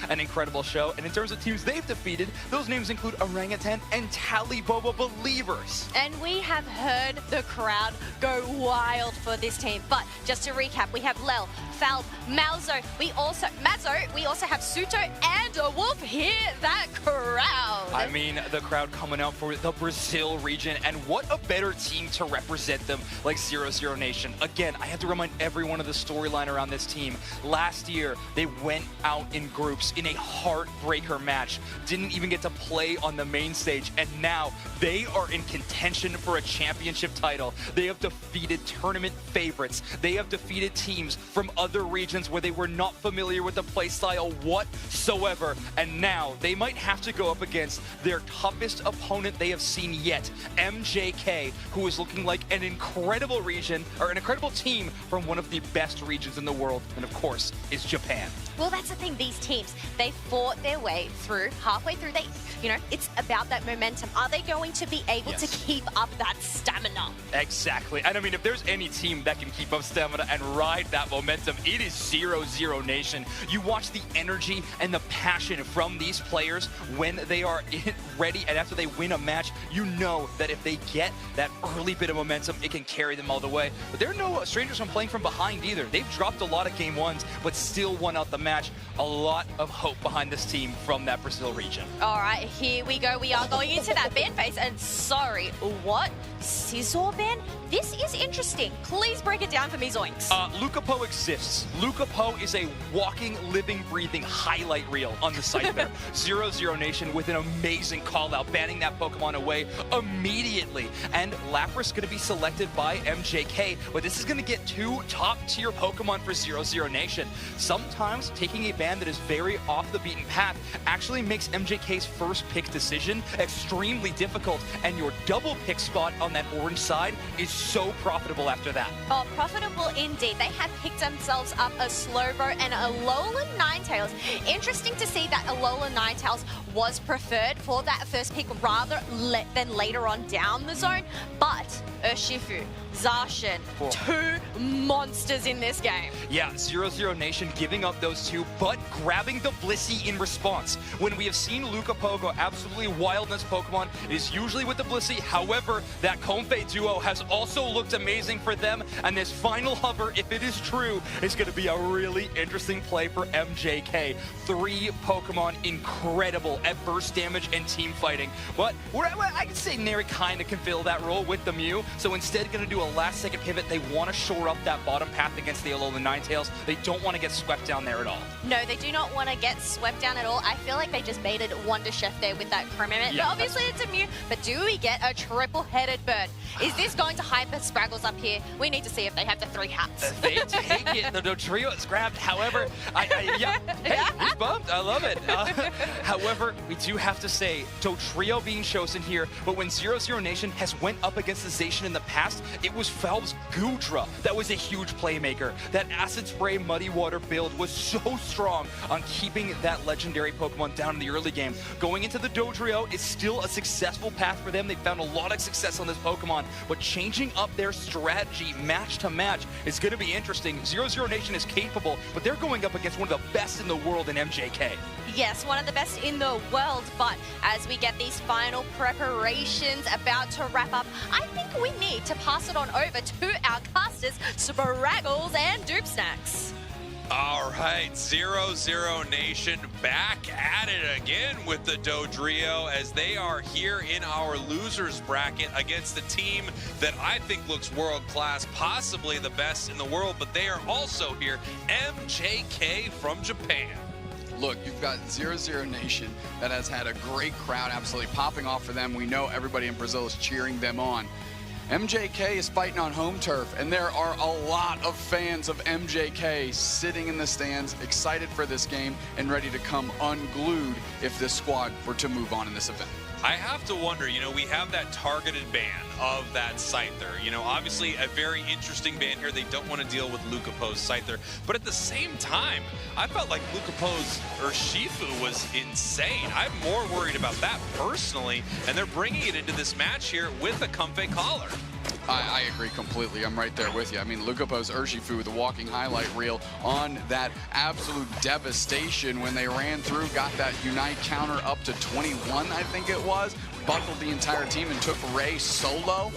an incredible show. And in terms of teams they've defeated, those names include Orangutan and Taliboba Believers. And we have heard the crowd go wild for this team. But just to recap, we have Lel, Falb, Malzo, we also have Suto and a Wolf. Hear that crowd. I mean, the crowd coming out for the Brazil region, and what a better team to represent them like 0-0 Nation. Again, I have to remind everyone of the storyline around this team. Last year, they went out in groups in a heartbreaker match, didn't even get to play on the main stage, and now they are in contention for a championship title. They have defeated tournament favorites. They have defeated teams from other regions where they were not familiar with the playstyle whatsoever, and now they might have to go up against their toughest opponent they have seen yet, MJK, who is looking like an incredible region, or an incredible team from one of the best regions in the world, and of course, is Japan. Well, that's the thing, these teams, they fought their way through, halfway through, it's about that momentum. Are they going to be able to keep up that stamina? Exactly, and I mean, if there's any team that can keep up stamina and ride that momentum, it is 0-0 Nation. You watch the energy and the passion from these players when they are ready, and after they win a match, you know that if they get that early bit of momentum, it can carry them all the way. But they're no strangers from playing from behind either. They've dropped a lot of game ones, but still won out the match. A lot of hope behind this team from that Brazil region. All right, here we go. We are going into that ban phase, and sorry, what? Scissor ban? This is interesting. Please break it down for me, Zoinks. Lucapo exists. Lucapo is a walking, living, breathing highlight reel on the site there. 0-0 Nation with an amazing call out, banning that Pokemon away immediately. And Lapras going to be selected by MJK, but this is going to get two top-tier Pokemon for 0-0 Nation. Sometimes taking a ban that is very off the beaten path actually makes MJK's first pick decision extremely difficult, and your double pick spot on that orange side is so profitable after that. Oh, profitable indeed. They have picked themselves up a Slowbro and a Alolan Ninetales. Interesting to see that Alolan Ninetales was preferred for that first pick rather than later on down the zone, but Urshifu, Zacian, two monsters in this game. Yeah, 0-0 Nation giving up those two, but grabbing the Blissey in response. When we have seen Lucapo go absolutely wild in this Pokemon, it is usually with the Blissey. However, that Comfey duo has also looked amazing for them, and this final hover, if it is true, is going to be a really interesting play for MJK. 3 Pokemon incredible at burst damage and team fighting, but I can say Neri kind of can fill that role with the Mew, so instead going to do a last-second pivot. They want to shore up that bottom path against the Alolan Ninetales. They don't want to get swept down there at all. No, they do not want to get swept down at all. I feel like they just made it Wonder Chef there with that Chromament. Yeah, but obviously it's a Mew. But do we get a triple-headed bird? Is this going to hyper Spraggles up here? We need to see if they have the 3 hats. They take it. The trio is grabbed. However, he's bumped. I love it. However, we do have to say, Trio being chosen here, but when 0-0 Nation has went up against the Zacian in the past, it was Falb's Goodra that was a huge playmaker. That Acid Spray Muddy Water build was so strong on keeping that legendary Pokemon down in the early game. Going into the Dodrio is still a successful path for them. They found a lot of success on this Pokemon, but changing up their strategy match to match is going to be interesting. 0-0 Nation is capable, but they're going up against one of the best in the world in MJK. Yes, one of the best in the world, but as we get these final preparations about to wrap up, I think we need to pass it on over to our casters, Spraggles and Dupe Snacks. All right, 0-0 Nation back at it again with the Dodrio as they are here in our losers bracket against a team that I think looks world-class, possibly the best in the world, but they are also here, MJK from Japan. Look, you've got 0-0 Nation that has had a great crowd absolutely popping off for them. We know everybody in Brazil is cheering them on. MJK is fighting on home turf, and there are a lot of fans of MJK sitting in the stands, excited for this game and ready to come unglued if this squad were to move on in this event. I have to wonder, we have that targeted ban of that Scyther. Obviously a very interesting ban here. They don't want to deal with Lucapo's Scyther. But at the same time, I felt like Lucapo's Urshifu was insane. I'm more worried about that personally. And they're bringing it into this match here with a Comfey collar. I agree completely. I'm right there with you. I mean, Lucapo's Urshifu, the walking highlight reel on that absolute devastation when they ran through, got that Unite counter up to 21, I think it was, buckled the entire team and took Ray solo.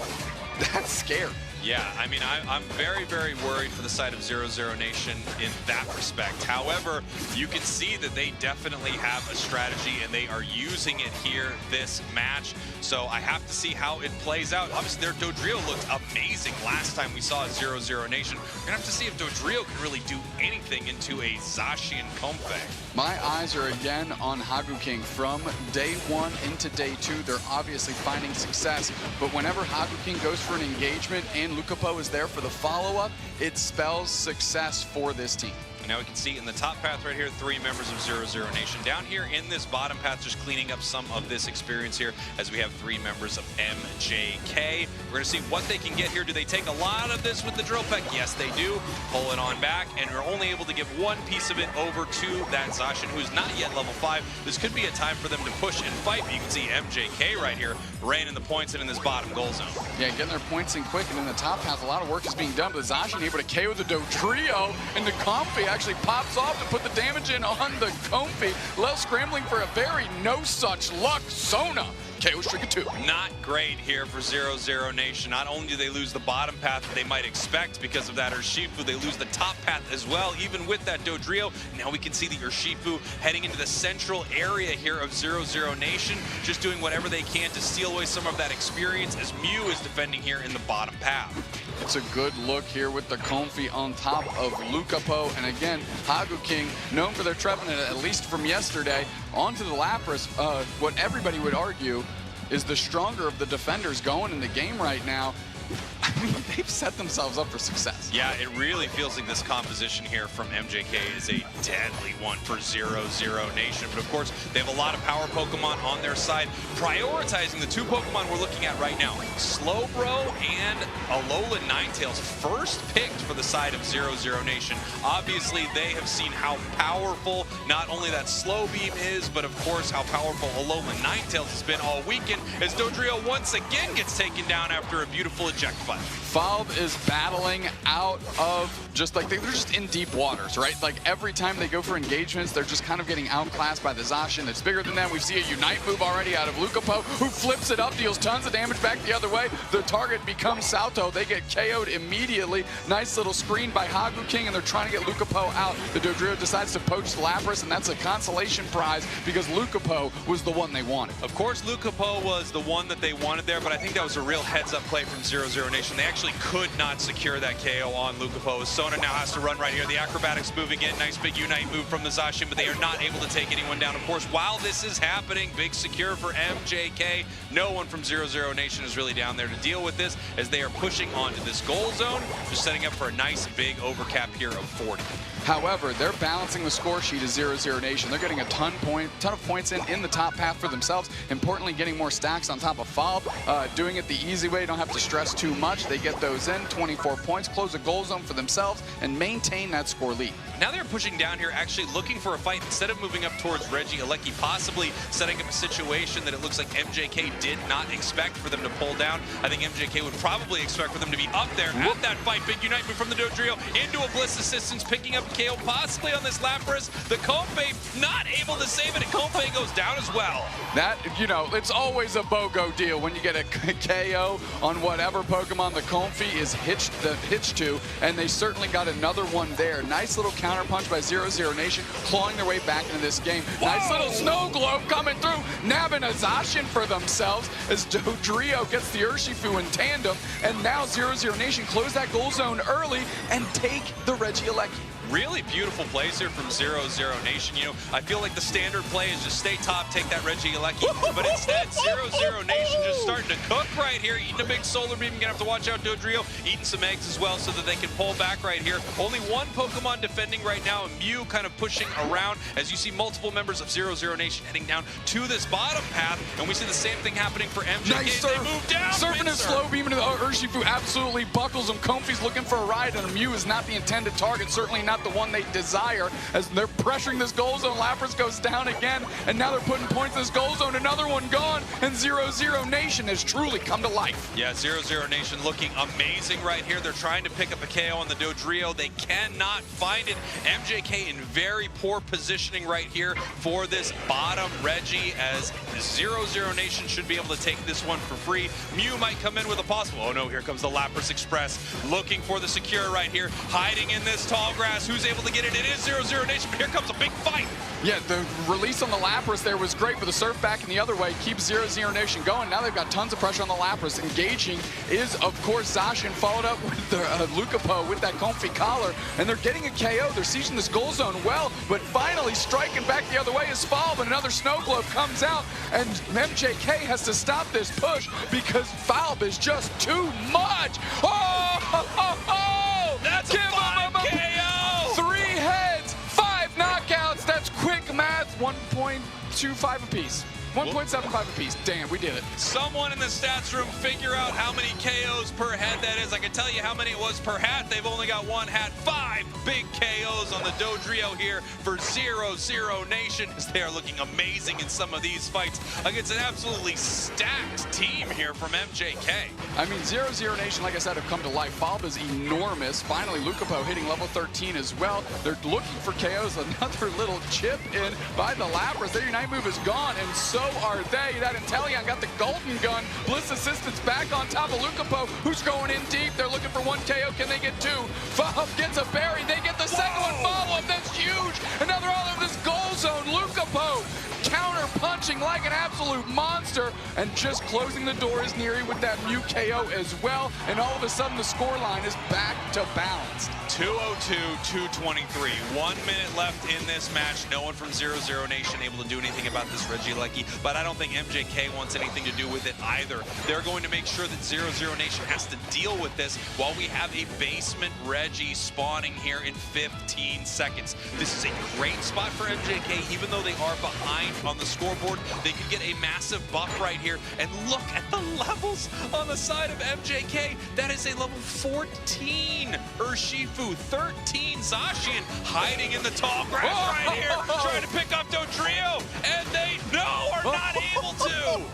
That's scary. Yeah, I mean, I'm very, very worried for the side of 0-0 Nation in that respect. However, you can see that they definitely have a strategy and they are using it here this match. So I have to see how it plays out. Obviously, their Dodrio looked amazing last time we saw 0-0 Nation. We're gonna have to see if Dodrio can really do anything into a Zacian Comfey. My eyes are again on Hagu King from day 1 into day 2. They're obviously finding success, but whenever Hagu King goes for an engagement and Lucapo is there for the follow-up, it spells success for this team. Now we can see in the top path right here, 3 members of 0-0 Nation. Down here in this bottom path, just cleaning up some of this experience here as we have 3 members of MJK. We're going to see what they can get here. Do they take a lot of this with the drill peck? Yes, they do. Pull it on back, and we're only able to give 1 piece of it over to that Zacian, who's not yet level 5. This could be a time for them to push and fight, but you can see MJK right here raining the points in this bottom goal zone. Yeah, getting their points in quick, and in the top path, a lot of work is being done, but Zacian able to KO the Dodrio, and the Comfey actually pops off to put the damage in on the Comfey. Lel scrambling for a very no such luck. Sona KO streak of 2. Not great here for 0-0 Nation. Not only do they lose the bottom path that they might expect because of that Urshifu, they lose the top path as well, even with that Dodrio. Now we can see the Urshifu heading into the central area here of 0-0 Nation, just doing whatever they can to steal away some of that experience as Mew is defending here in the bottom path. It's a good look here with the Comfey on top of Lucapo. And again, Hagu King, known for their Trevenant, at least from yesterday, onto the Lapras. What everybody would argue is the stronger of the defenders going in the game right now. I mean, they've set themselves up for success. Yeah, it really feels like this composition here from MJK is a deadly one for 0-0 Nation. But of course, they have a lot of power Pokemon on their side. Prioritizing the 2 Pokemon we're looking at right now, Slowbro and Alolan Ninetales, first picked for the side of 0-0 Nation. Obviously, they have seen how powerful not only that Slow Beam is, but of course how powerful Alolan Ninetales has been all weekend as Dodrio once again gets taken down after a beautiful eject fight. Falb is battling out of they're just in deep waters, right? Like every time they go for engagements, they're just kind of getting outclassed by the Zacian that's bigger than them. We see a Unite move already out of Lucapo, who flips it up, deals tons of damage back the other way. The target becomes Salto. They get KO'd immediately. Nice little screen by Hagu King, and they're trying to get Lucapo out. The Dodrio decides to poach Lapras, and that's a consolation prize because Lucapo was the one they wanted. Of course, Lucapo was the one that they wanted there, but I think that was a real heads-up play from 0-0 Nation. They actually could not secure that KO on Lucapo. Sona now has to run right here. The acrobatics moving in. Nice big Unite move from the Zacian, but they are not able to take anyone down. Of course, while this is happening, big secure for MJK. No one from 0-0 Nation is really down there to deal with this as they are pushing onto this goal zone, just setting up for a nice big overcap here of 40. However, they're balancing the score sheet of 0-0 Nation. They're getting a ton of points in the top path for themselves. Importantly, getting more stacks on top of Falb. Doing it the easy way, don't have to stress too much. They get those in, 24 points, close a goal zone for themselves, and maintain that score lead. Now they're pushing down here, actually looking for a fight instead of moving up towards Regieleki, possibly setting up a situation that it looks like MJK did not expect for them to pull down. I think MJK would probably expect for them to be up there at that fight. Big Unite move from the Dodrio into a Bliss Assistance, picking up KO possibly on this Lapras. The Comfey not able to save it, and Comfey goes down as well. That, you know, it's always a BOGO deal when you get a KO on whatever Pokemon the Comfey is hitched to, and they certainly got another one there. Nice little counter punch by 0-0 Nation, clawing their way back into this game. Whoa! Nice little snow globe coming through, nabbing a Zacian for themselves as Dodrio gets the Urshifu in tandem, and now 0-0 Nation close that goal zone early and take the Regieleki. Really beautiful plays here from 0-0 Nation. You know, I feel like the standard play is just stay top, take that Regieleki, but instead 0-0 Nation just starting to cook right here, eating a big solar beam. You're gonna have to watch out Dodrio, eating some eggs as well so that they can pull back right here. Only one Pokemon defending right now, and Mew kind of pushing around as you see multiple members of 0-0 Nation heading down to this bottom path, and we see the same thing happening for MJK. Nice they move down. Surfing a slow beam into the Urshifu absolutely buckles him. Comfey's looking for a ride, and Mew is not the intended target, certainly not not the one they desire as they're pressuring this goal zone. Lapras goes down again, and now they're putting points in this goal zone. Another one gone, and 0-0 Nation has truly come to life. Yeah, 0-0 Nation looking amazing right here. They're trying to pick up a KO on the Dodrio. They cannot find it. MJK in very poor positioning right here for this bottom Reggie, as 0-0 Nation should be able to take this one for free. Mew might come in with a possible. Oh no, here comes the Lapras Express looking for the secure right here, hiding in this tall grass. Who's able to get it? It is 0-0 Nation, but here comes a big fight. Yeah, the release on the Lapras there was great, but the surf back in the other way keeps 0-0 Nation going. Now they've got tons of pressure on the Lapras. Engaging is, of course, Zacian, followed up with the Lucapo with that comfy collar, and they're getting a KO. They're sieging this goal zone well, but finally striking back the other way is Falb, and another snow globe comes out, and MJK has to stop this push because Falb is just too much. Oh! That's a fine KO! 3 heads, 5 knockouts. That's quick math. 1.25 apiece. 1.75 apiece. Damn, we did it. Someone in the stats room figure out how many KOs per head that is. I can tell you how many it was per hat. They've only got 1 hat. 5 big KOs on the Dodrio here for 0-0 Nation, as they are looking amazing in some of these fights against an absolutely stacked team here from MJK. I mean, 0-0 Nation, like I said, have come to life. Falb is enormous. Finally, Lucapo hitting level 13 as well. They're looking for KOs. Another little chip in by the Lapras. Their Unite move is gone, and so are they. That Inteleon got the golden gun. Bliss Assistance back on top of Lucapo, who's going in deep. They're looking for 1 KO. Can they get 2? Falb gets a berry. They get the second one. Follow-up. That's huge. Another all over this goal zone. Lucapo counter-punching like an absolute monster, and just closing the door is Neri with that Mew KO as well, and all of a sudden the scoreline is back to balance. 202-223. 1 minute left in this match. No one from 0-0 Nation able to do anything about this Regieleki, but I don't think MJK wants anything to do with it either. They're going to make sure that 0-0 Nation has to deal with this while we have a basement Reggie spawning here in 15 seconds. This is a great spot for MJK, even though they are behind on the scoreboard. They could get a massive buff right here, and look at the levels on the side of MJK. That is a level 14 Urshifu, 13 Zacian, hiding in the tall grass right here, trying to pick up Dodrio, and they are not able to.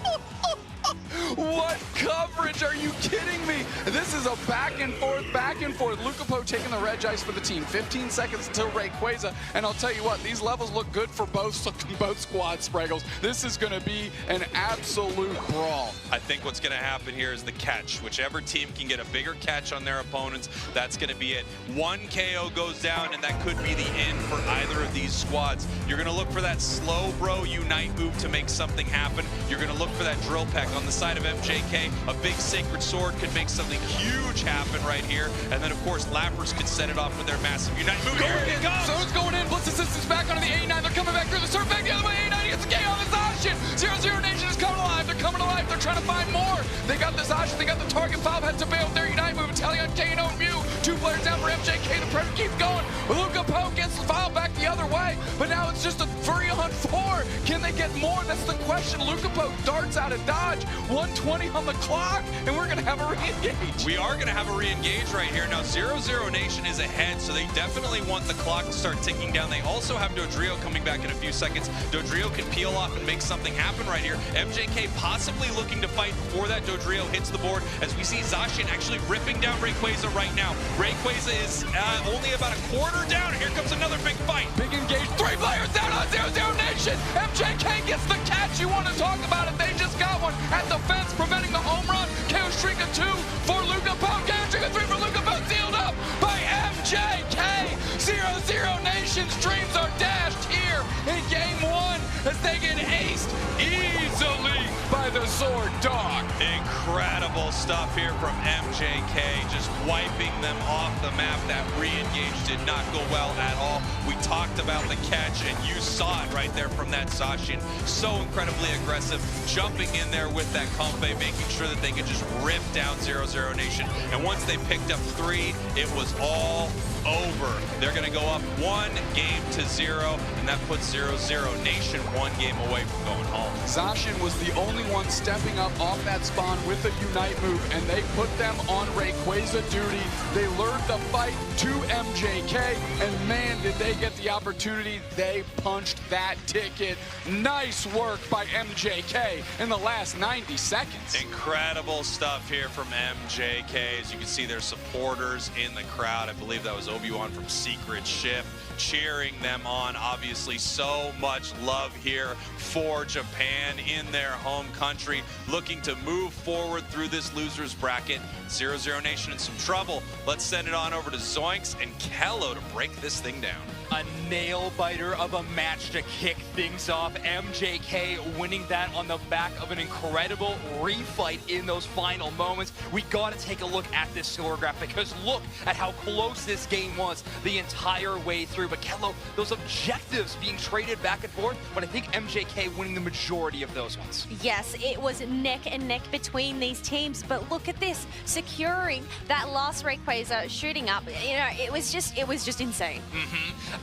What coverage? Are you kidding me? This is a back and forth, back and forth. Lucapo taking the red ice for the team. 15 seconds until Rayquaza, and I'll tell you what, these levels look good for both squads, Spraggles. This is going to be an absolute brawl. I think what's going to happen here is the catch. Whichever team can get a bigger catch on their opponents, that's going to be it. 1 KO goes down, and that could be the end for either of these squads. You're going to look for that slow bro Unite move to make something happen. You're going to look for that drill peck on the side of MJK. A big Sacred Sword could make something huge happen right here. And then, of course, Lapras could set it off with their massive Unite move. Here it comes! So it's going in. Blitz Assistance back onto the 89. They're coming back through the surf back the other way. 89 gets the KO on the Zacian. 0-0 Nation is coming alive. They're coming alive. They're trying to find more. They got the Zacian. They got the target. Falb has to bail with their Unite move. Inteleon, KO, and Mew. 2 players down for MJK. The pressure keeps going. Lucapo gets the Falb back the other way. But now it's just a 3-on-4. Can they get more? That's the question. Lucapo darts out of dodge. 120 on the clock, and we're going to have a re-engage. We are going to have a re-engage right here. Now, 0-0 Nation is ahead, so they definitely want the clock to start ticking down. They also have Dodrio coming back in a few seconds. Dodrio can peel off and make something happen right here. MJK possibly looking to fight before that Dodrio hits the board, as we see Zacian actually ripping down Rayquaza right now. Rayquaza is only about a quarter down. Here comes another big fight. Big engage. 3 players down on 0-0 Nation. MJK gets the catch. You want to talk about it? They just got one at the fence, preventing the home run. KO Streak of 2 for Lucapo. KO Streak of 3 for Lucapo. Sealed up by MJK. 0-0 Nation's dreams are dashed here in Game 1 as they get aced easily by the Sword Dog. Incredible stuff here from MJK, just wiping them off the map. That re-engage did not go well at all. We talked about the catch, and you saw it right there from that Zacian. So incredibly aggressive, jumping in there with that Comfey, making sure that they could just rip down 0-0 Nation. And once they picked up 3, it was all over. They're going to go up 1-0, and that puts 0-0 Nation 1 game away from going home. Zacian was the only one stepping up off that spawn with the Unite. night move, and they put them on Rayquaza duty. They lured the fight to MJK, and man, did they get the opportunity. They punched that ticket. Nice work by MJK in the last 90 seconds. Incredible stuff here from MJK. As you can see, their supporters in the crowd. I believe that was Obi-Wan from Secret Ship cheering them on. Obviously, so much love here for Japan in their home country, looking to move forward through this losers bracket. 0-0 Nation in some trouble. Let's send it on over to Zoinks and Kello to break this thing down. A nail-biter of a match to kick things off. MJK winning that on the back of an incredible refight in those final moments. We got to take a look at this score graph, because look at how close this game was the entire way through. But Kello, those objectives being traded back and forth, but I think MJK winning the majority of those ones. Yes, it was neck and neck between these teams, but look at this, securing that last Rayquaza, shooting up. You know, it was just insane.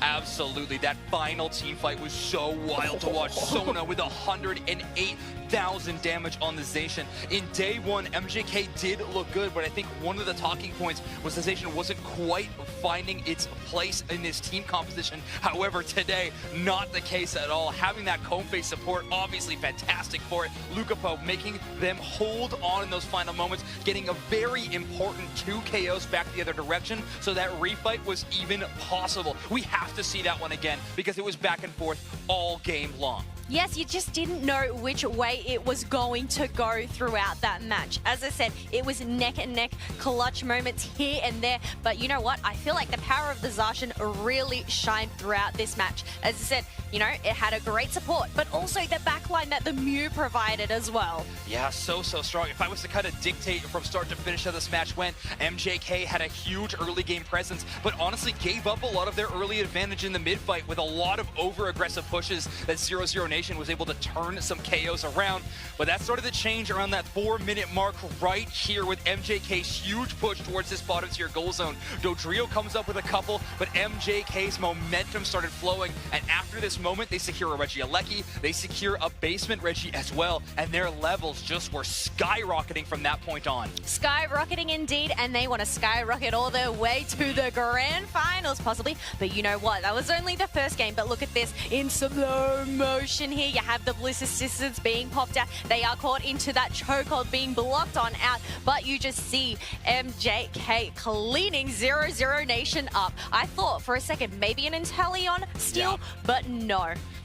Absolutely, that final team fight was so wild to watch. Sona with 108,000 damage on the Zacian. In day one, MJK did look good, but I think one of the talking points was the Zacian wasn't quite finding its place in this team composition. However, today, not the case at all. Having that cone face support, obviously fantastic for it. Lucapo making them hold on in those final moments, getting a very important 2 KOs back the other direction, so that refight was even possible. We have to see that one again, because it was back and forth all game long. Yes, you just didn't know which way it was going to go throughout that match. As I said, it was neck and neck, clutch moments here and there. But you know what? I feel like the power of the Zacian really shined throughout this match. As I said, you know, it had a great support, but also the backline that the Mew provided as well. Yeah, so strong. If I was to kind of dictate from start to finish how this match went, MJK had a huge early game presence, but honestly gave up a lot of their early advantage in the mid-fight with a lot of over-aggressive pushes that 0-0 Nation was able to turn some KOs around. But that started to change around that 4-minute mark right here with MJK's huge push towards this bottom tier goal zone. Dodrio comes up with a couple, but MJK's momentum started flowing, and after this moment, they secure a Regieleki, they secure a basement Reggie as well, and their levels just were skyrocketing from that point on. Skyrocketing indeed, and they want to skyrocket all their way to the grand finals possibly. But you know what? That was only the first game, but look at this in slow motion here. You have the Bliss Assistants being popped out. They are caught into that chokehold being blocked on out, but you just see MJK cleaning 0-0 Nation up. I thought for a second maybe an Inteleon steal, but no.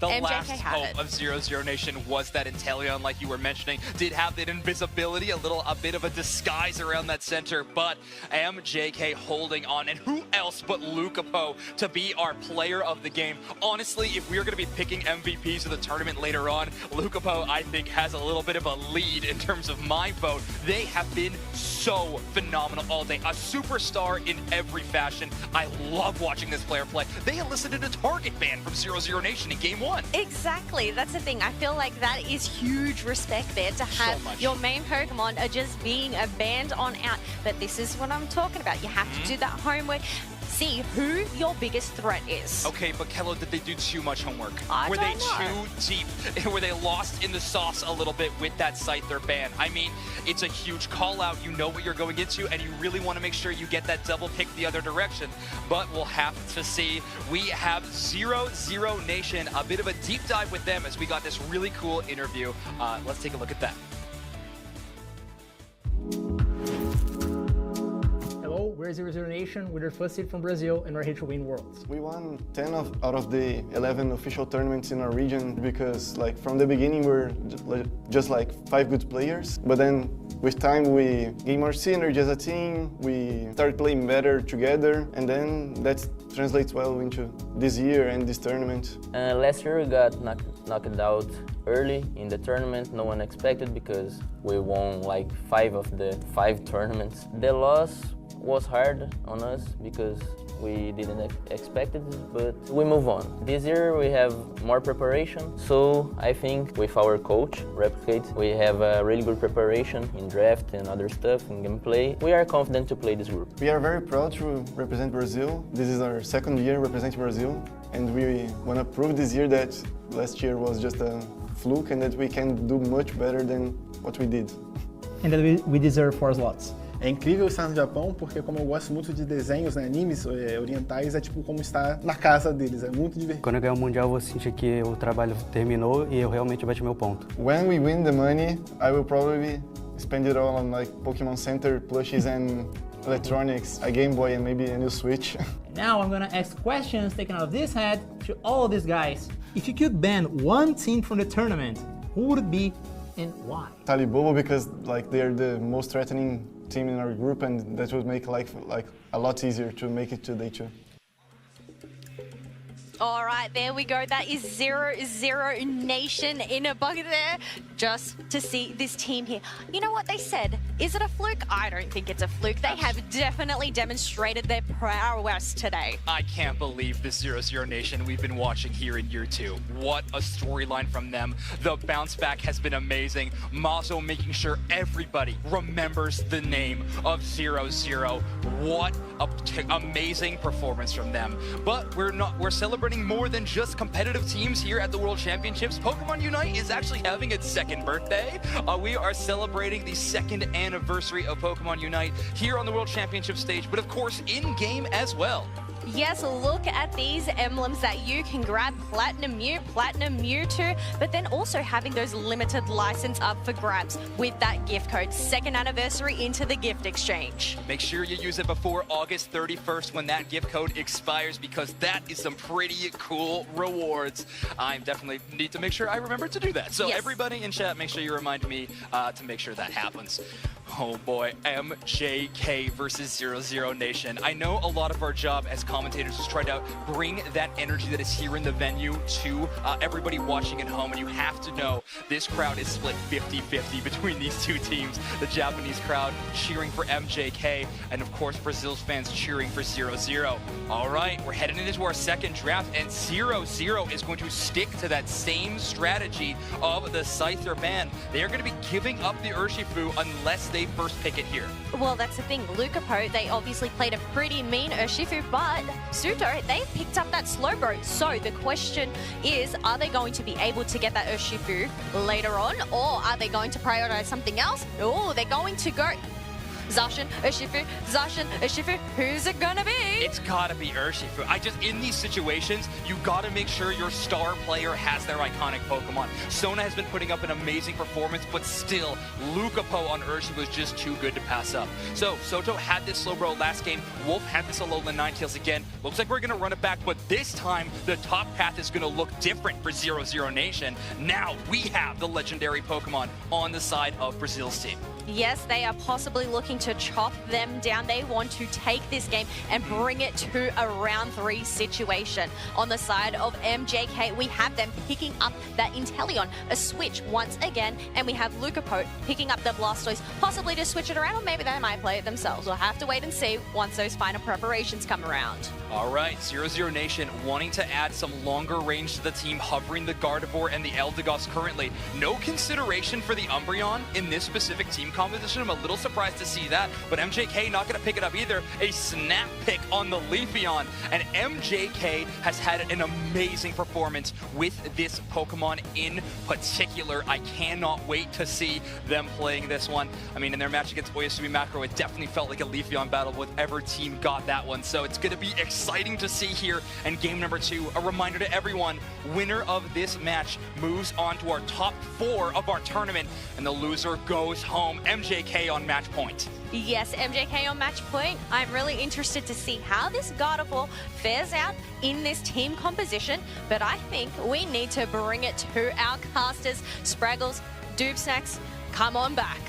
The MJK last had hope it. of 0-0 Nation was that Inteleon, like you were mentioning, did have that invisibility, a bit of a disguise around that center, but MJK holding on. And who else but Lucapo to be our player of the game? Honestly, if we are going to be picking MVPs of the tournament later on, Lucapo, I think, has a little bit of a lead in terms of my vote. They have been so phenomenal all day. A superstar in every fashion. I love watching this player play. They elicited a target ban from 0-0 Nation in game 1. Exactly, that's the thing. I feel like that is huge respect there to have your main Pokemon are just being banned on out. But this is what I'm talking about. You have to do that homework. See who your biggest threat is. Okay, but Kello, did they do too much homework? Were they too deep? Were they lost in the sauce a little bit with that Scyther ban? I mean, it's a huge call out. You know what you're going into, and you really want to make sure you get that double pick the other direction. But we'll have to see. We have 0-0 Nation, a bit of a deep dive with them as we got this really cool interview. Let's take a look at that. Hello, we're 0-0 Nation with our first seed from Brazil and we're here to win Worlds. We won 10 out of the 11 official tournaments in our region because from the beginning we're just 5 good players, but then with time we gained more synergy as a team, we started playing better together, and then that translates well into this year and this tournament. Last year we got knocked out early in the tournament. No one expected because we won 5 of the 5 tournaments. The loss was hard on us because we didn't expect it, but we move on. This year we have more preparation, so I think with our coach, Replicate, we have a really good preparation in draft and other stuff, in gameplay. We are confident to play this group. We are very proud to represent Brazil. This is our 2nd year representing Brazil, and we want to prove this year that last year was just a fluke and that we can do much better than what we did. and that we deserve 4 slots. É incrível estar no Japão, porque como eu gosto muito de desenhos, né, animes orientais, é tipo como estar na casa deles, é muito divertido. Quando eu ganhar o Mundial, eu vou sentir que o trabalho terminou e eu realmente bati meu ponto. When we win the money, I will probably spend it all on like Pokémon Center plushies and electronics, a Game Boy and maybe a new Switch. Now I'm gonna ask questions taken out of this hat to all of these guys. If you could ban one team from the tournament, who would it be and why? Talibobo, because like they're the most threatening team in our group, and that would make life like a lot easier to make it to day 2. All right, there we go. That is 0-0 Nation in a bucket there, just to see this team here. You know what they said? Is it a fluke? I don't think it's a fluke. They have definitely demonstrated their prowess today. I can't believe the 0-0 Nation we've been watching here in year 2. What a storyline from them. The bounce back has been amazing. Mazo making sure everybody remembers the name of 0-0. What an amazing performance from them. But we're celebrating more than just competitive teams here at the World Championships. Pokemon Unite is actually having its 2nd birthday. We are celebrating the 2nd anniversary of Pokemon Unite here on the World Championship stage, but of course in-game as well. Yes, look at these emblems that you can grab. Platinum Mew, Platinum Mewtwo, but then also having those limited license up for grabs with that gift code. 2nd anniversary into the gift exchange. Make sure you use it before August 31st when that gift code expires, because that is some pretty cool rewards. I definitely need to make sure I remember to do that. So yes. Everybody in chat, make sure you remind me to make sure that happens. Oh boy, MJK versus 0-0 Nation. I know a lot of our job as commentators is try to bring that energy that is here in the venue to everybody watching at home, and you have to know this crowd is split 50-50 between these two teams. The Japanese crowd cheering for MJK, and of course Brazil's fans cheering for 0-0. All right, we're heading into our 2nd draft, and 0-0 is going to stick to that same strategy of the Scyther ban. They are going to be giving up the Urshifu unless they first pick it here. Well, that's the thing. Lucapo, they obviously played a pretty mean Urshifu, but Suto, they picked up that Slowbro. So the question is, are they going to be able to get that Urshifu later on, or are they going to prioritize something else? Oh, they're going to go Zacian, Urshifu, who's it gonna be? It's gotta be Urshifu. In these situations, you gotta make sure your star player has their iconic Pokemon. Sona has been putting up an amazing performance, but still, Lucapo on Urshifu was just too good to pass up. So, Soto had this Slowbro last game, Wolf had this Alolan Ninetales again. Looks like we're gonna run it back, but this time, the top path is gonna look different for 0-0 Nation. Now, we have the legendary Pokemon on the side of Brazil's team. Yes, they are possibly looking to chop them down. They want to take this game and bring it to a round 3 situation. On the side of MJK, we have them picking up that Inteleon, a switch once again, and we have Lucapo picking up the Blastoise, possibly to switch it around, or maybe they might play it themselves. We'll have to wait and see once those final preparations come around. All right, 0-0 Nation wanting to add some longer range to the team, hovering the Gardevoir and the Eldegoss currently. No consideration for the Umbreon in this specific team composition. I'm a little surprised to see that, but MJK not going to pick it up either. A snap pick on the Leafeon, and MJK has had an amazing performance with this Pokemon in particular. I cannot wait to see them playing this one. I mean, in their match against Oyasumi Macro, it definitely felt like a Leafeon battle, whatever team got that one. So it's going to be exciting to see here in game number 2. A reminder to everyone, winner of this match moves on to our top 4 of our tournament, and the loser goes home. MJK on match point. Yes, MJK on match point. I'm really interested to see how this Gardevoir fares out in this team composition, but I think we need to bring it to our casters. Spraggles, Doobsnacks, come on back.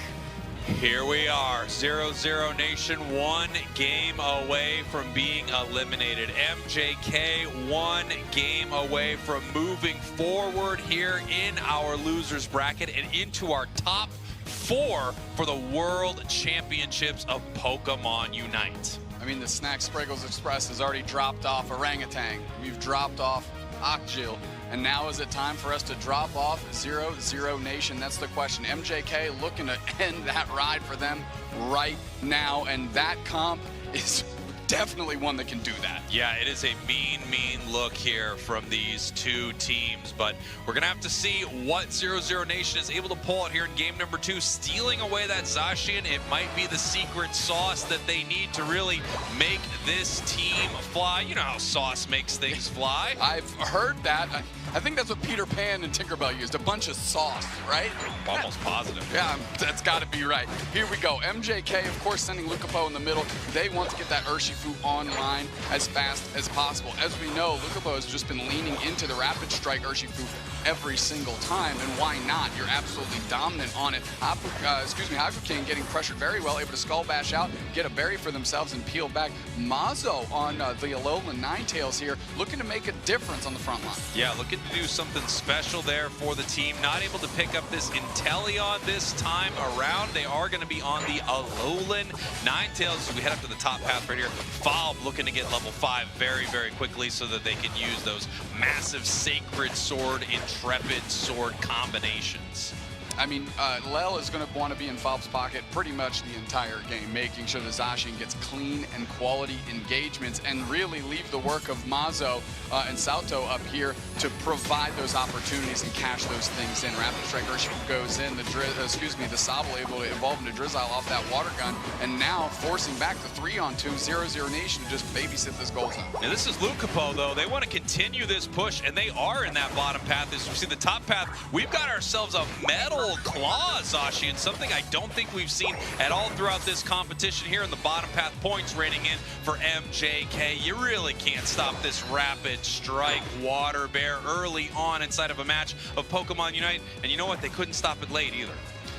Here we are, 0-0 Nation, 1 game away from being eliminated. MJK 1 game away from moving forward here in our losers bracket and into our top 4 for the World Championships of Pokemon Unite. I mean, the Snack Spriggles Express has already dropped off Orangutan. We've dropped off Ocjil. And now is it time for us to drop off 0-0 Nation? That's the question. MJK looking to end that ride for them right now. And that comp is definitely one that can do that. Yeah, it is a mean look here from these two teams, but we're going to have to see what 0-0 Nation is able to pull out here in game number 2, stealing away that Zacian. It might be the secret sauce that they need to really make this team fly. You know how sauce makes things fly. I've heard that. I think that's what Peter Pan and Tinkerbell used, a bunch of sauce, right? Almost positive. Yeah, that's got to be right. Here we go. MJK, of course, sending Lucapo in the middle. They want to get that Urshifu online as fast as possible. As we know, Lucapo has just been leaning into the Rapid Strike Urshifu every single time, and why not? You're absolutely dominant on it. Haku King getting pressured very well, able to Skull Bash out, get a berry for themselves, and peel back. Mazo on the Alolan Ninetales here, looking to make a difference on the front line. Yeah, looking to do something special there for the team. Not able to pick up this Inteleon this time around. They are going to be on the Alolan Ninetales. So we head up to the top path right here. Fob looking to get level 5 very quickly so that they can use those massive Sacred Sword, Intrepid Sword combinations. I mean, Lel is going to want to be in Fob's pocket pretty much the entire game, making sure the Zacian gets clean and quality engagements and really leave the work of Mazo and Salto up here to provide those opportunities and cash those things in. Rapid Strike Urshifu goes in, the Sobble able to evolve into Drizzile off that water gun, and now forcing back the 3-on-2 0-0 Nation to just babysit this goal zone. Now this is Lucapo, though. They want to continue this push, and they are in that bottom path. As you see the top path, we've got ourselves a Metal Claw Zacian, something I don't think we've seen at all throughout this competition here in the bottom path. Points raining in for MJK. You really can't stop this Rapid Strike Water Bear early on inside of a match of Pokemon Unite, and you know what? They couldn't stop it late either.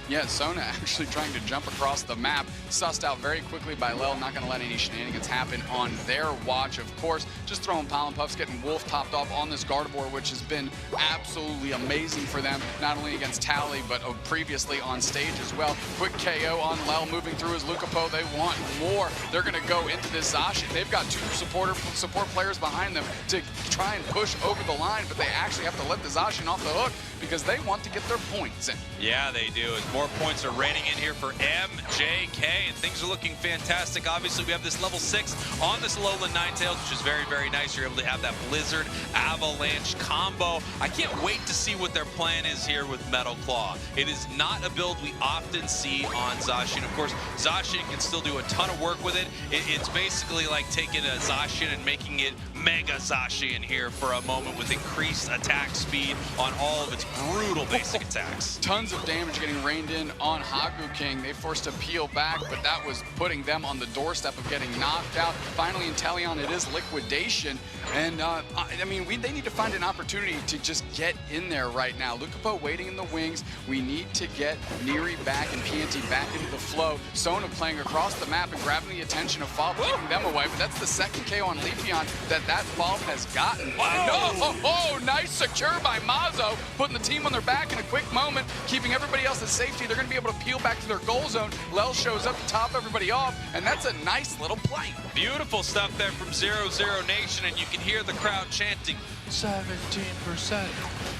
Yeah, Sona actually trying to jump across the map, sussed out very quickly by Lel, not going to let any shenanigans happen on their watch, of course. Just throwing Pollen Puffs, getting Wolf topped off on this Gardevoir, which has been absolutely amazing for them, not only against Tally, but previously on stage as well. Quick KO on Lel, moving through his Lucapo. They want more. They're going to go into this Zacian. They've got 2 support players behind them to try and push over the line, but they actually have to let the Zacian off the hook because they want to get their points in. Yeah, they do. As more points are raining in here for MJK, and things are looking fantastic. Obviously, we have this level 6 on this Alolan Ninetales, which is very nice. You're able to have that Blizzard Avalanche combo. I can't wait to see what their plan is here with Metal Claw. It is not a build we often see on Zacian. Of course, Zacian can still do a ton of work with it. It's basically like taking a Zacian and making it Mega Zacian here for a moment with increased attack speed on all of its brutal basic attacks. Tons of damage getting rained in on Haku King. They forced to peel back, but that was putting them on the doorstep of getting knocked out. Finally, in Inteleon, it is liquidation. And, I mean, they need to find an opportunity to just get in there right now. Lucapo waiting in the wings. We need to get Neri back and PNT back into the flow. Sona playing across the map and grabbing the attention of Fob, keeping them away. But that's the second KO on Leafeon that Fob has gotten. Oh, nice secure by Mazo, putting the team on their back in a quick moment, keeping everybody else at safety. They're going to be able to peel back to their goal zone. Lel shows up to top everybody off, and that's a nice little play. Beautiful stuff there from 0-0 Nation, and you can hear the crowd chanting 17%,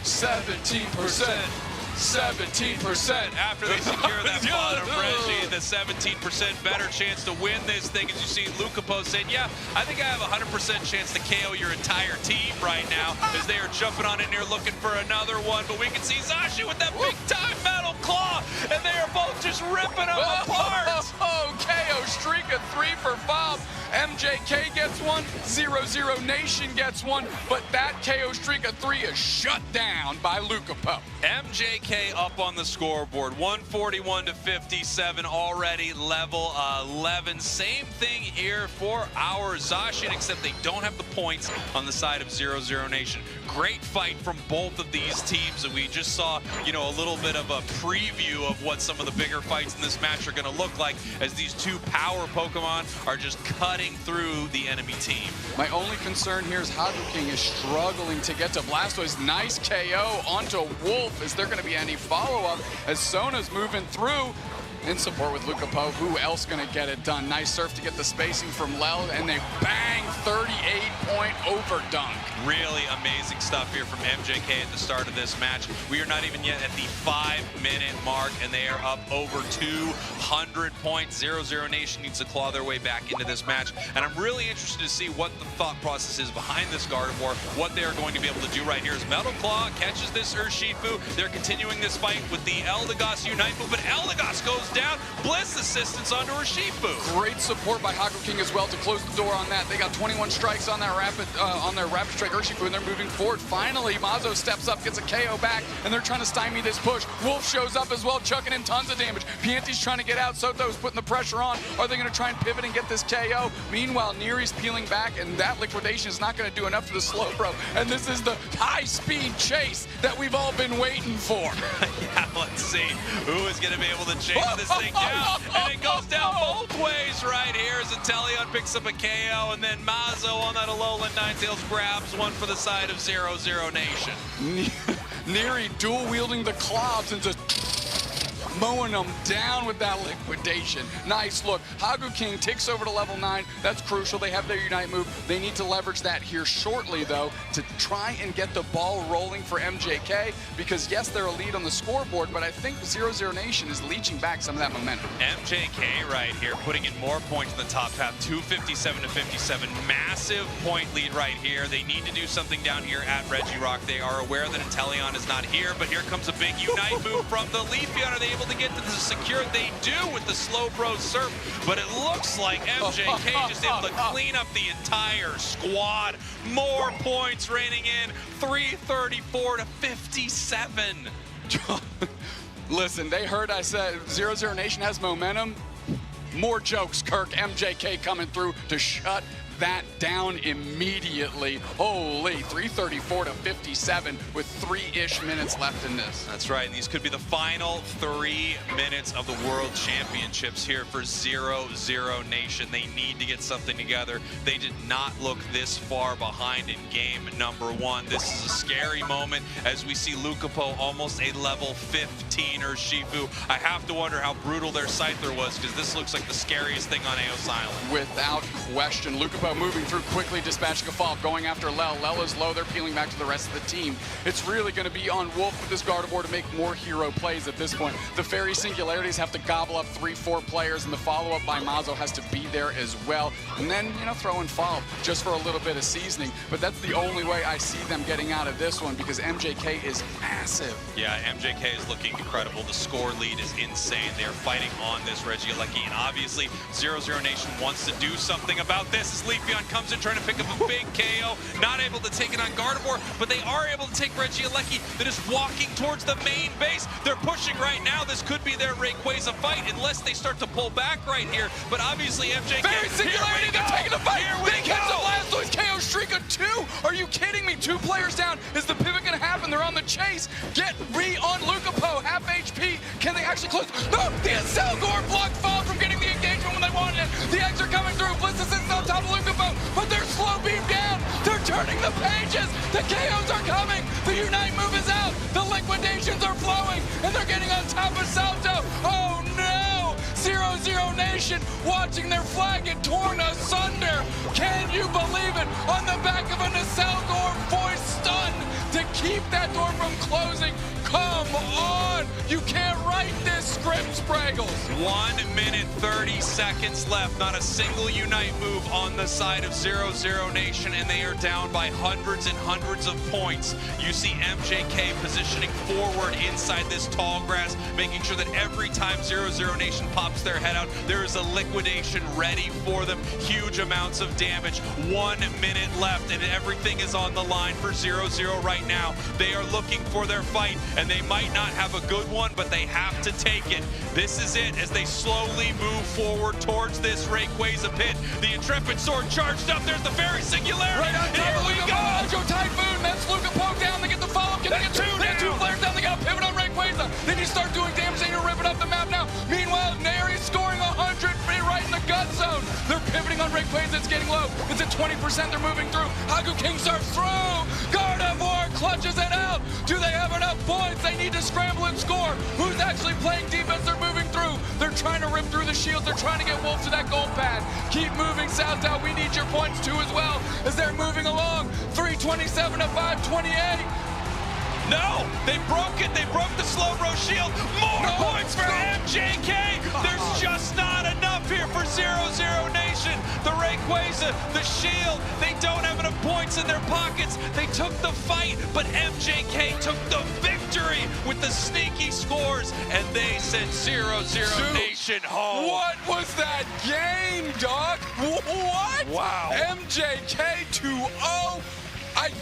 17%. 17% after they secure that bottom Reggie, the 17% better chance to win this thing. As you see Lucapo saying, yeah, I think I have a 100% chance to KO your entire team right now, as they are jumping on in here looking for another one. But we can see Zacian with that big time Metal Claw, and they are both just ripping them apart. KO streak of 3 for Fob. MJK gets one, 0-0 Nation gets one, but that KO streak of 3 is shut down by Lucapo. MJK up on the scoreboard, 141-57, already level 11. Same thing here for our Zacian, except they don't have the points on the side of 0-0 Nation. Great fight from both of these teams, and we just saw, you know, a little bit of a preview of what some of the bigger fights in this match are going to look like, as these 2 power Pokemon are just cutting through the enemy team. My only concern here is Haku King is struggling to get to Blastoise. Nice KO onto Wolf. Is there going to be any follow-up as Sona's moving through? in support with Luca Poe. Who else gonna get it done? Nice surf to get the spacing from Lel, and they bang 38-point over dunk. Really amazing stuff here from MJK at the start of this match. We are not even yet at the 5-minute mark, and they are up over 200 points. 0-0 Nation needs to claw their way back into this match, and I'm really interested to see what the thought process is behind this Gardevoir, what they are going to be able to do right here. As Metal Claw catches this Urshifu, they're continuing this fight with the Eldegoss Unite move, but Eldegoss goes down. Bliss assistance onto Urshifu. Great support by Haku King as well to close the door on that. They got 21 strikes on that rapid strike Urshifu, and they're moving forward. Finally, Mazo steps up, gets a KO back, and they're trying to stymie this push. Wolf shows up as well, chucking in tons of damage. Pianti's trying to get out. Soto's putting the pressure on. Are they going to try and pivot and get this KO? Meanwhile, Neri's peeling back, and that liquidation is not going to do enough for the Slowbro. And this is the high-speed chase that we've all been waiting for. Yeah, let's see who is going to be able to chase this thing down. And it goes down both ways right here as Inteleon picks up a KO, and then Mazo on that Alolan Ninetales grabs one for the side of 0-0 Nation. Neri dual-wielding the clubs and just mowing them down with that liquidation. Nice look. Haku King takes over to level 9. That's crucial. They have their Unite move. They need to leverage that here shortly, though, to try and get the ball rolling for MJK, because, yes, they're a lead on the scoreboard, but I think 0-0 Nation is leeching back some of that momentum. MJK right here putting in more points in the top half, 257-57. Massive point lead right here. They need to do something down here at Regirock. They are aware that Inteleon is not here, but here comes a big Unite move from the Leafeon. Are they able to get to the secure? They do with the Slowbro surf, but it looks like MJK just able to clean up the entire squad. More points raining in, 334-57. Listen, they heard I said 0-0 Nation has momentum. More jokes, Kirk. MJK coming through to shut that down immediately. Holy, 334-57 with 3-ish minutes left in this. That's right, and these could be the final 3 minutes of the World Championships here for 0-0 Nation. They need to get something together. They did not look this far behind in game number 1. This is a scary moment as we see Lucapo almost a level 15 Urshifu. I have to wonder how brutal their Scyther was, because this looks like the scariest thing on Eos Island. Without question. Lucapo moving through quickly, dispatching a fall, going after Lel. Lel is low, they're peeling back to the rest of the team. It's really going to be on Wolf with this Gardevoir to make more hero plays at this point. The Fairy Singularities have to gobble up 3-4 players, and the follow-up by Mazo has to be there as well. And then, you know, throw in Fall just for a little bit of seasoning. But that's the only way I see them getting out of this one, because MJK is massive. Yeah, MJK is looking incredible. The score lead is insane. They are fighting on this Regieleki, and obviously 0-0 Nation wants to do something about this. As Leafeon comes in trying to pick up a big KO, not able to take it on Gardevoir, but they are able to take Regieleki that is walking towards the main base. They're pushing right now. This could be their Rayquaza fight unless they start to pull back right here, but obviously MJK, Fairy Singularity, they're taking the fight. They catch the Blastoise, KO streak of 2. Are you kidding me? 2 players down. Is the pivot going to happen? They're on the chase. Get on Lucapo, half HP. Can they actually close? No, the Selgor blocked Fall from getting the engagement when they wanted it. The eggs are coming through. Bliss is on top of Lucapo, but they're slow beamed down. They're turning the pages. The KOs are coming. The Unite move is out. The liquidations are flowing, and they're getting on top of Salto. Oh no! 0-0 Nation watching their flag get torn asunder. Can you believe it? On the back of a Selgor voice stun to keep that door from closing. Come on! You can't write this script, Spraggles. 1 minute 30 seconds left. Not a single Unite move on the side of 0-0 Nation, and they are down by hundreds and hundreds of points. You see MJK positioning forward inside this tall grass, making sure that every time 0-0 Nation pops their head out, there is a liquidation ready for them. Huge amounts of damage. 1 minute left, and everything is on the line for 0-0 right now. They are looking for their fight, and they might not have a good one, but they have to take it. This is it as they slowly move forward towards this Rayquaza pit. The Intrepid Sword charged up. There's the Fairy Singularity. Right on top Here of we go. Hydro Typhoon. That's Lucapo down. They get the follow-up. Can they get 2? They have 2 players down. They got to pivot on Rayquaza. They need to start doing damage. They need to rip it up the map now. Meanwhile, Neri's scoring 100 right in the gut zone. They're pivoting on Rayquaza. It's getting low. It's at 20%. They're moving through. Haku King starts through. Gardevoir clutches it out. Do they have enough points? They need to scramble and score. Who's actually playing defense? They're moving through. They're trying to rip through the shields. They're trying to get Wolf to that gold pad. Keep moving, Southtown. We need your points too as well as they're moving along. 327 to 528. No, they broke it. They broke the slow bro shield. More points for MJK. There's just not enough here for 0-0 Nation. The Rayquaza, the shield, they don't have enough points in their pockets. They took the fight, but MJK took the victory with the sneaky scores, and they sent 0-0 Nation home. What was that game, dog? What? Wow. MJK 2-0.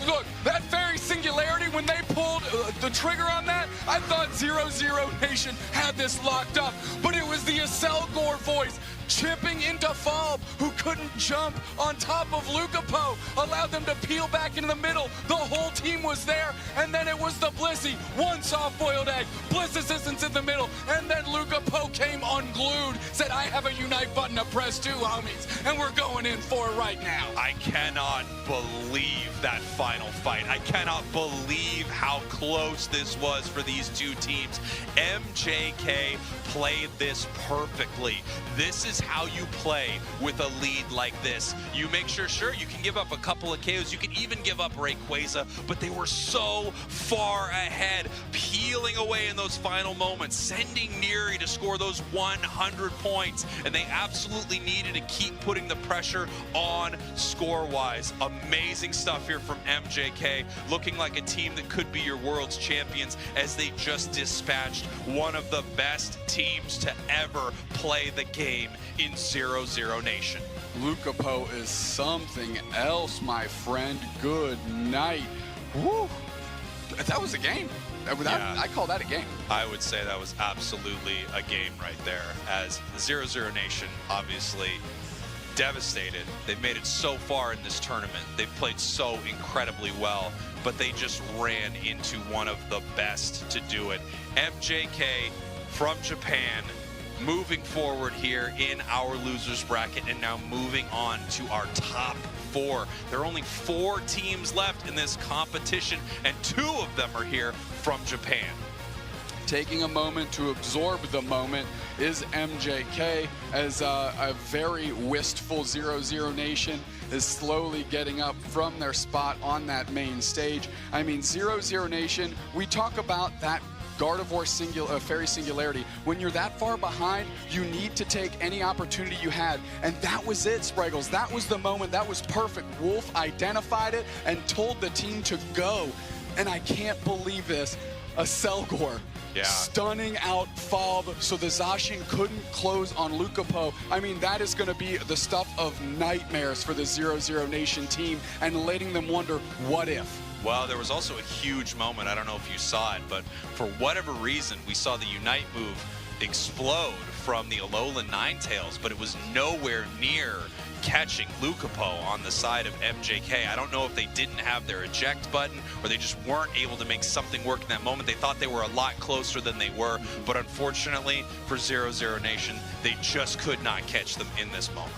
Look, that Fairy Singularity, when they pulled the trigger on that, I thought 0-0 Nation had this locked up. But it was the Aselgor voice chipping into Falb, who couldn't jump on top of Lucapo, allowed them to peel back into the middle. The whole team was there, and then it was the Blissey. One soft-boiled egg, Bliss assistance in the middle, and then Lucapo came unglued, said, I have a unite button to press too, homies, and we're going in for it right now. I cannot believe that final fight. I cannot believe how close this was for these two teams. MJK played this perfectly. This is how you play with a lead like this. You make sure you can give up a couple of KOs. You can even give up Rayquaza, but they were so far ahead, peeling away in those final moments, sending Neri to score those 100 points, and they absolutely needed to keep putting the pressure on score-wise. Amazing stuff here from MJK, looking like a team that could be your world's champions as they just dispatched one of the best teams to ever play the game in 0-0 Nation. Lucapo is something else, my friend. Good night. Woo! That was a game. Yeah. I call that a game. I would say that was absolutely a game right there, as 0-0 Nation obviously devastated. They've made it so far in this tournament. They've played so incredibly well, but they just ran into one of the best to do it. MJK from Japan, moving forward here in our losers bracket, and now moving on to our top 4. There are only 4 teams left in this competition, and 2 of them are here from Japan. Taking a moment to absorb the moment is MJK, as a very wistful 0-0 Nation is slowly getting up from their spot on that main stage. I mean, 0-0 Nation, we talk about that Gardevoir Fairy Singularity. When you're that far behind, you need to take any opportunity you had. And that was it, Spraggles. That was the moment. That was perfect. Wolf identified it and told the team to go. And I can't believe this. Aselgor stunning out Falb so the Zacian couldn't close on Lucapo. I mean, that is going to be the stuff of nightmares for the 0-0 Nation team, and letting them wonder, what if? Well, there was also a huge moment. I don't know if you saw it, but for whatever reason, we saw the Unite move explode from the Alolan Ninetales, but it was nowhere near catching Lucapo on the side of MJK. I don't know if they didn't have their eject button or they just weren't able to make something work in that moment. They thought they were a lot closer than they were, but unfortunately for 0-0 Nation, they just could not catch them in this moment.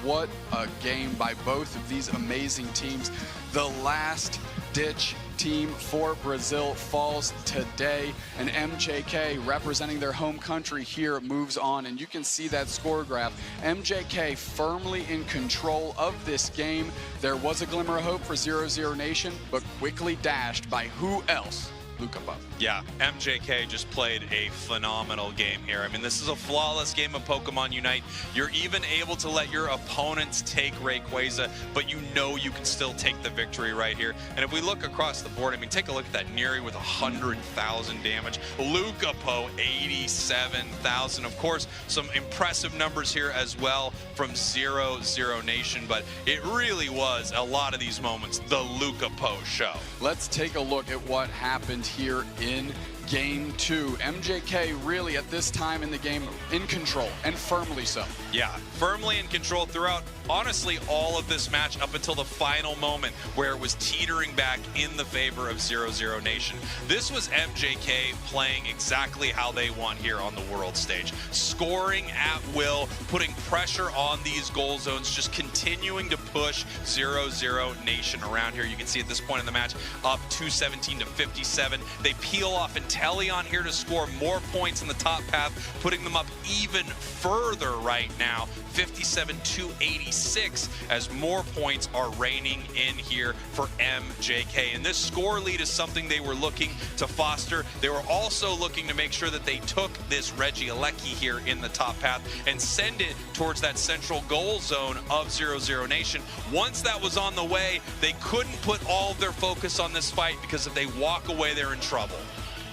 What a game by both of these amazing teams. The last ditch team for Brazil falls today, and MJK, representing their home country here, moves on, and you can see that score graph. MJK firmly in control of this game. There was a glimmer of hope for 0-0 Nation, but quickly dashed by who else? Lucapo. Yeah, MJK just played a phenomenal game here. I mean, this is a flawless game of Pokemon Unite. You're even able to let your opponents take Rayquaza, but you know you can still take the victory right here. And if we look across the board, I mean, take a look at that Neri with 100,000 damage. Lucapo, 87,000. Of course, some impressive numbers here as well from 0-0 Nation, but it really was a lot of these moments the Lucapo show. Let's take a look at what happened here in Game 2. MJK really at this time in the game in control, and firmly so. Yeah, firmly in control throughout, honestly, all of this match up until the final moment where it was teetering back in the favor of 0-0 Nation. This was MJK playing exactly how they want here on the world stage. Scoring at will, putting pressure on these goal zones, just continuing to push 0-0 Nation around here. You can see at this point in the match, up 217 to 57. They peel off and Inteleon here to score more points in the top path, putting them up even further right now. 57-86 as more points are reigning in here for MJK. And this score lead is something they were looking to foster. They were also looking to make sure that they took this Regieleki here in the top path and send it towards that central goal zone of 0-0 Nation. Once that was on the way, they couldn't put all of their focus on this fight, because if they walk away, they're in trouble.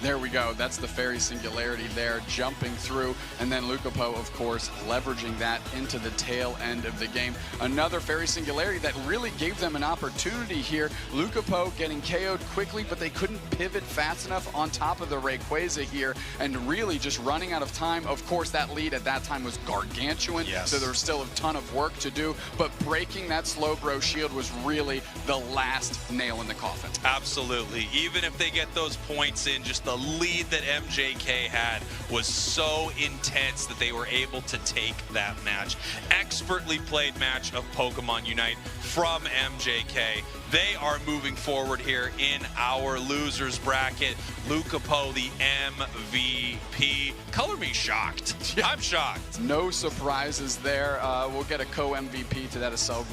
There we go. That's the Fairy Singularity there, jumping through, and then Lucapo, of course, leveraging that into the tail end of the game. Another Fairy Singularity that really gave them an opportunity here. Lucapo getting KO'd quickly, but they couldn't pivot fast enough on top of the Rayquaza here, and really just running out of time. Of course, that lead at that time was gargantuan, so there was still a ton of work to do, but breaking that Slowbro shield was really the last nail in the coffin. Absolutely. Even if they get those points in, just the lead that MJK had was so intense that they were able to take that match. Expertly played match of Pokemon Unite from MJK. They are moving forward here in our losers bracket. Lucapo, the MVP. Color me shocked. I'm shocked. No surprises there. We'll get a co-MVP to that Assault